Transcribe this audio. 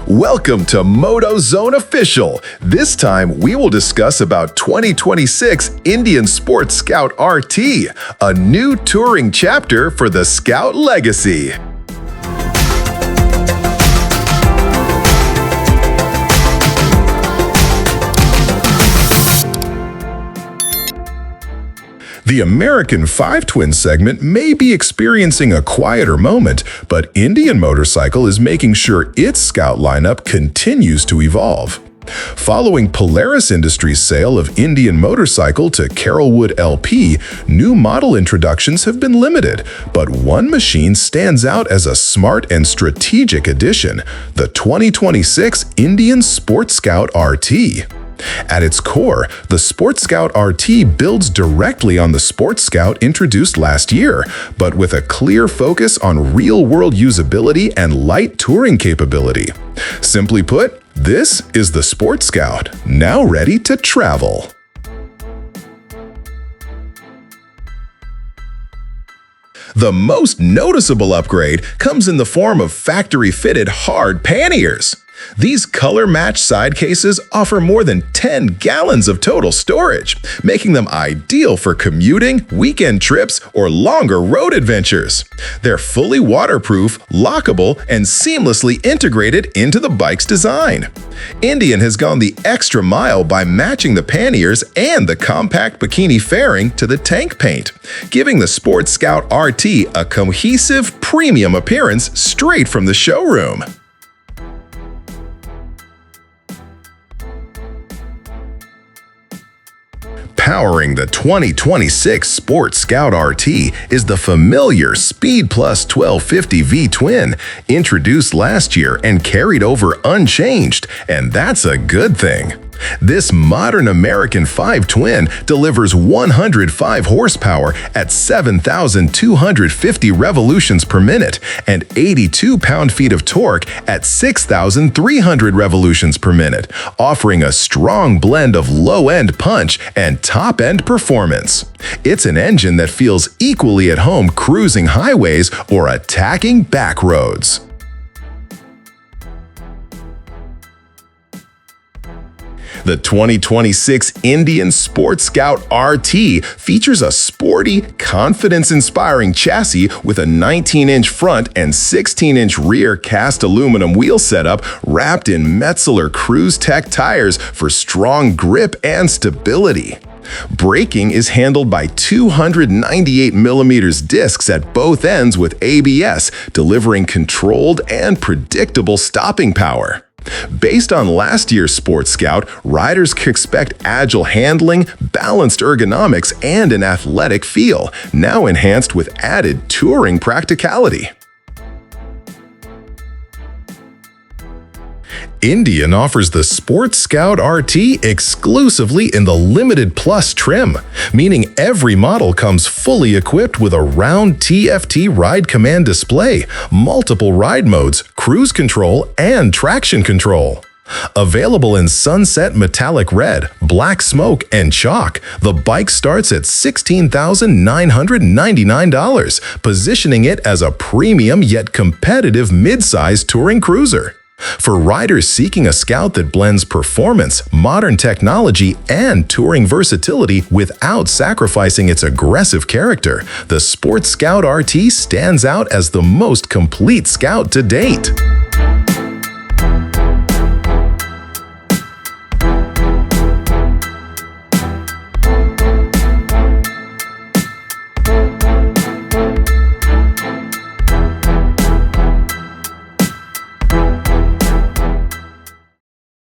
Welcome to MotoZone Official. This time we will discuss about 2026 Indian Sport Scout RT, a new touring chapter for the Scout legacy. The American 5 Twin segment may be experiencing a quieter moment, but Indian Motorcycle is making sure its Scout lineup continues to evolve. Following Polaris Industries' sale of Indian Motorcycle to Carolwood LP, new model introductions have been limited, but one machine stands out as a smart and strategic addition: the 2026 Indian Sport Scout RT. At its core, the Sport Scout RT builds directly on the Sport Scout introduced last year, but with a clear focus on real-world usability and light touring capability. Simply put, this is the Sport Scout, now ready to travel. The most noticeable upgrade comes in the form of factory-fitted hard panniers. These color-matched side cases offer more than 10 gallons of total storage, making them ideal for commuting, weekend trips, or longer road adventures. They're fully waterproof, lockable, and seamlessly integrated into the bike's design. Indian has gone the extra mile by matching the panniers and the compact bikini fairing to the tank paint, giving the Sport Scout RT a cohesive, premium appearance straight from the showroom. Powering the 2026 Sport Scout RT is the familiar SpeedPlus 1250 V-Twin, introduced last year and carried over unchanged, and that's a good thing. This modern American 5 Twin delivers 105 horsepower at 7,250 revolutions per minute and 82 pound-feet of torque at 6,300 revolutions per minute, offering a strong blend of low-end punch and top-end performance. It's an engine that feels equally at home cruising highways or attacking back roads. The 2026 Indian Sport Scout RT features a sporty, confidence-inspiring chassis with a 19-inch front and 16-inch rear cast aluminum wheel setup wrapped in Metzeler Cruise Tech tires for strong grip and stability. Braking is handled by 298mm discs at both ends with ABS, delivering controlled and predictable stopping power. Based on last year's Sport Scout, riders can expect agile handling, balanced ergonomics, and an athletic feel, now enhanced with added touring practicality. Indian offers the Sport Scout RT exclusively in the Limited Plus trim, meaning every model comes fully equipped with a round TFT ride command display, multiple ride modes, cruise control, and traction control. Available in sunset metallic red, black smoke, and chalk, the bike starts at $16,999, positioning it as a premium yet competitive mid-size touring cruiser. For riders seeking a Scout that blends performance, modern technology, and touring versatility without sacrificing its aggressive character, the Sport Scout RT stands out as the most complete Scout to date.